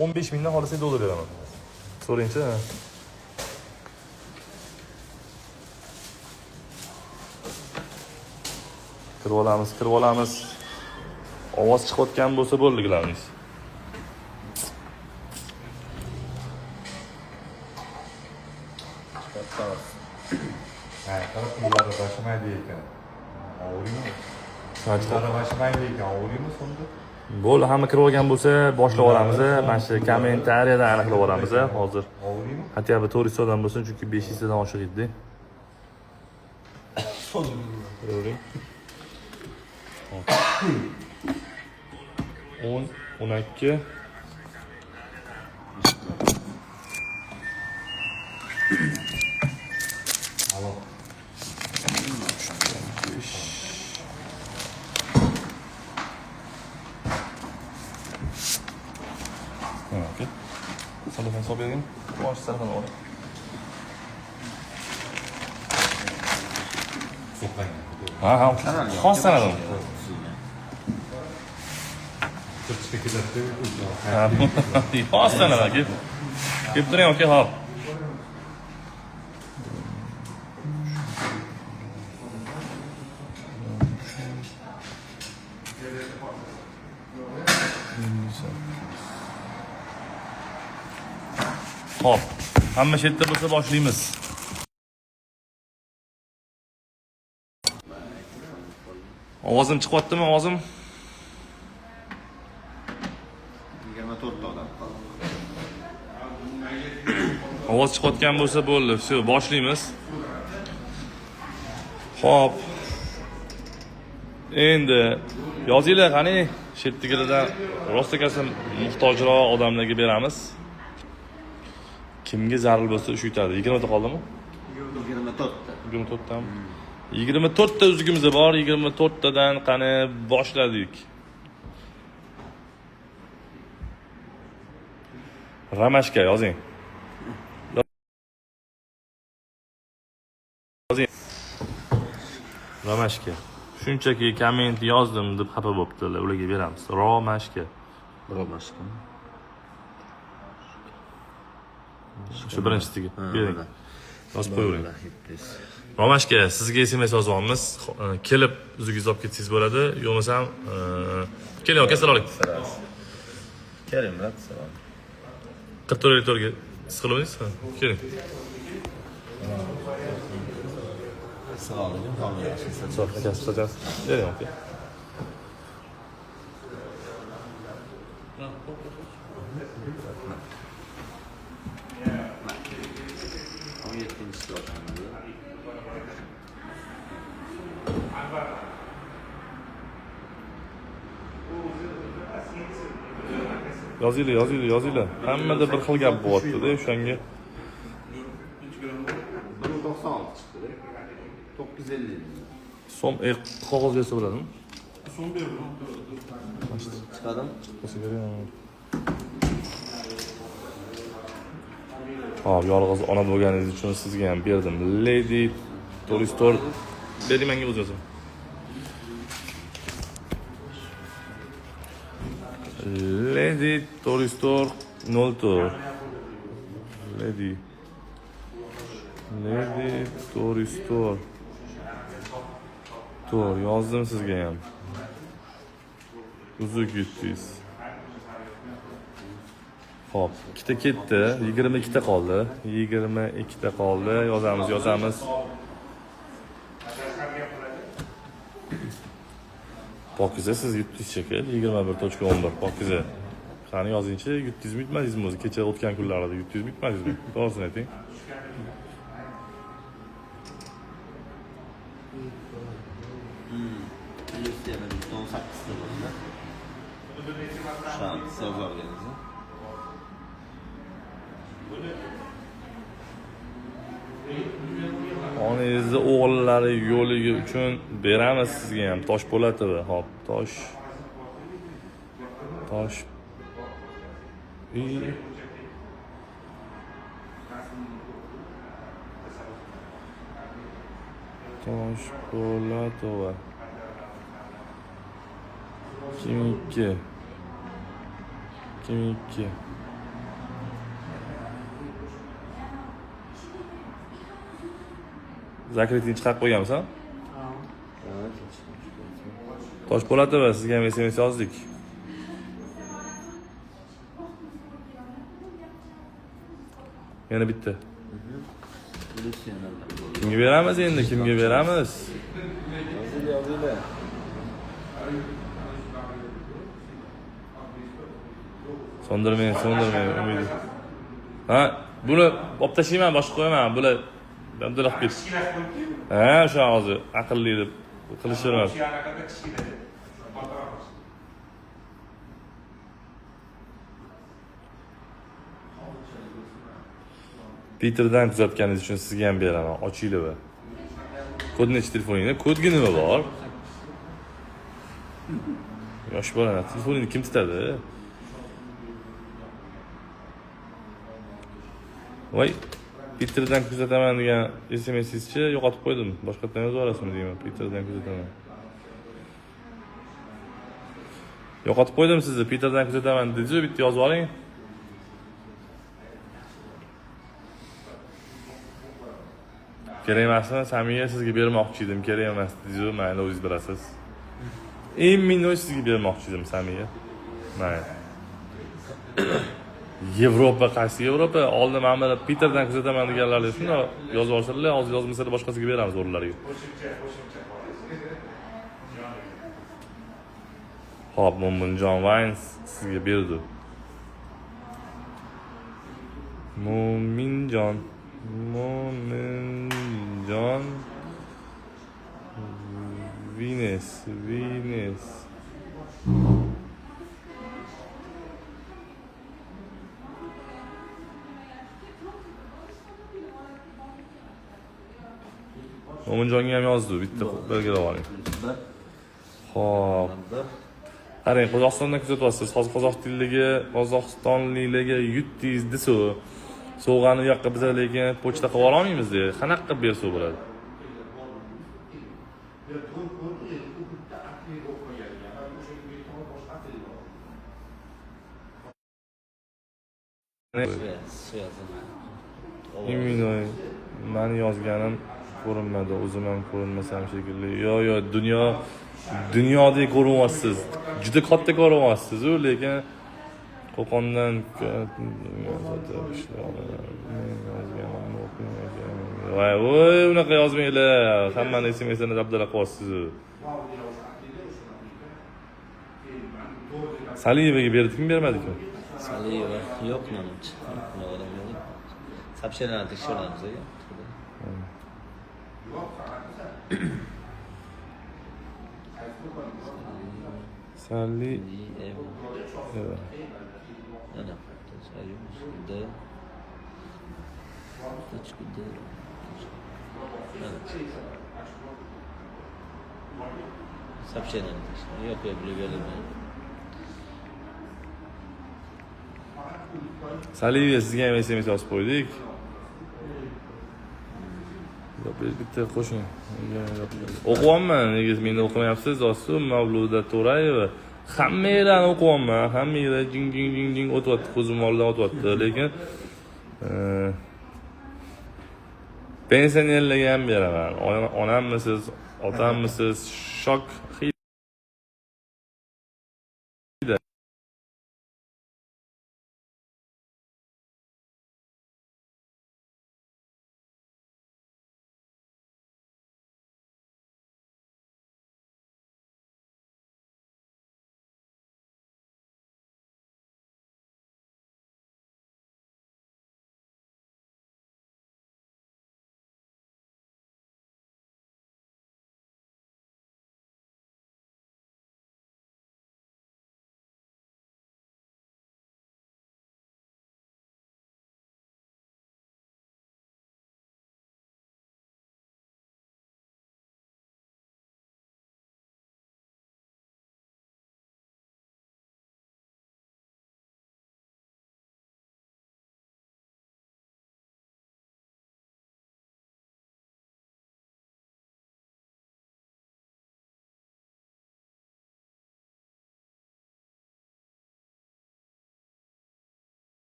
15 mingdan xohlasak dollar beraman. So'raychi. Kirib olamiz. Ovoz chiqayotgan bo'lsa bo'ldi gilaringiz. Ha, qarab ularni bashamaydi ekan. Og'riymi? Ularni bashamaydi ekan, og'riymi sonda? Bo'ldi, hamma kirib olgan bo'lsa, boshlab olamiz. Mana shu kommentariyada aniqlab olamiz hozir. Og'riymi? Hatto 400 so'mdan bo'lsin, chunki 500 so'mdan oshiq edi. Ko'ring. 10, 12. Alo. Okey. Salafan sobering. Bosh salafan ol. So'qang. Ha, xos sanadim. Chiqib ketadi. Xos sanadim. Kelib turing, okey, hop. Hop. Hamma shetda bo'lsa boshlaymiz. Ovozim chiqyaptimi, ovozim? 24 odam qoldi. Ovoz chiqayotgan bo'lsa bo'ldi. Все, boshlaymiz. Hop. Endi yozinglar, qani chetdagilardan rostakasi muhtojroq odamlarga beramiz. Kimga zarur bo'lsa shu yutadi. 20 ta qoldimi? 24 ta. 24 tami? 24 ta uzugimiz bor. 24 tadan qani boshladik. Ramashka yozing. Ramashka. Shunchaki komment yozdim deb xafa bo'libdilar. Ularga beramiz. Ramashka. Romashka. Shu birinchisiga bering. Yozib qo'ying. Romashka, sizga SMS yozyapmiz. Kelib uzugingizni olib ketsangiz bo'ladi. Yo'qmasam keling, aka, assalomu alaykum. Keling, brat, salom. 44 ga siqilib oldingizmi? Keling. Assalomu alaykum, hamma yaxshisiz. Sog' aka, sizlar. Bering, aka. Yozinglar. Hammada bir xil gap bo'lyapti-da, o'shanga. 196 chiqdi. 950. So'm qog'oz bersa bo'ladimi? Chiqadimi? Hop, yolg'iz ona bo'lganingiz uchun sizga ham berdim. Lady Toristor. Bering menga o'z yozim. Lady Toristor 04. Lady Toristor. To'r yozdim sizga ham. Uzuk yutdingiz. Hop, ikkita ketdi, 22 ta qoldi. 22 ta qoldi. Yozamiz. Pokiza, siz yutdingiz shekil, 21.11. Pokiza. Qani yozingchi, yutdingizmi, yutmadingizmi o'zi? Kecha o'tgan kunlarda yutdingizmi, yutmadingizmi? To'g'risini ayting. Onangizni o'g'illari yo'ligi uchun beramiz sizga ham Toshpo'latova. Hop, Toshpo'latova. Kimniki? Zakritini chiqarib qo'yganmisan? Evet. Toshpo'latova, sizga ham SMS yozdik. Yana bitta. Kimga beramiz endi? Kimga beramiz? Yazıyla. Sondirmang, umid. Ha, buni olib tashlayman, boshqa qo'yaman. Bular abdullah ket. Ha, o'sha hozir aqlli deb qilishaveradi. Peterdan kuzatganingiz uchun sizga ham beraman. Ochinglar. Kod nechi telefoningda? Kodga nima bor? Yosh bolalar telefonini kim tutadi? Voy, Peterdan kuzataman degan SMS'izchi yo'qotib qo'ydim. Boshqatdan yozib olasizmi deyman. Peterdan kuzataman. Yo'qotib qo'ydim sizni. Peterdan kuzataman dedingiz, bitta yozib oling. Kerak emasmi? Samiya sizga bermoqchi edim. Kerak emas dedingiz, mayli o'zingiz bilasiz. Imminnoy sizga bermoqchi edim Samiya. Mayli. Yevropa qaysi Yevropa? Oldin mana Peterdan kuzataman deganlarga shunda yozib olsalar, hozir yozmasalar boshqasiga beramiz o'rinlariga. Xo'p, Mo'minjon Vines sizga berdi. Mo'minjon Vines. Mo'minjonga ham yozdi, bitta belgilab oling. Xo'p. Qarang, Qozog'istondan kuzatyapsiz. Hozir Qozog'istonliklarga yutdingiz desa, sovg'ani u yoqqa biz lekin pochta qilib olmaymiz de. Qanaqa qilib bersa bo'ladi? Iminoy, meni yozganim ko'rinmadi, o'zim ham ko'rinmasam shekilli. Yo, dunyodek ko'rinyapsiz. Juda katta ko'rinyapsiz, lekin Qo'qondan voy, unaqa yozmanglar. Hammani SMS'ini dabdala qilyapsiz. Saliyevaga berdi, kim bermadi-ku? Saliyeva yok namıç. Ne adam yok. Sapşeler tekşirlerimize ya. Sali. Evet. Ana. Sayıyoruz. De. Kaç günde? Evet. Sapşeler. Yok ya böyle. Saliyevaga sizga ham SMS yozib qo'ydik. Bitta qo'shing. O'qiyapman, nega meni o'qimayapsiz? Dostu Mavluda To'rayeva. Hammanglarni o'qiyapman. Hammanglar jing o'tyapti, ko'zim oldidan o'tyapti, lekin pensionerlarga ham beraman. Onammisiz, otammisiz? Shok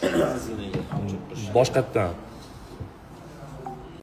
Ozgina yer. Boshqatdan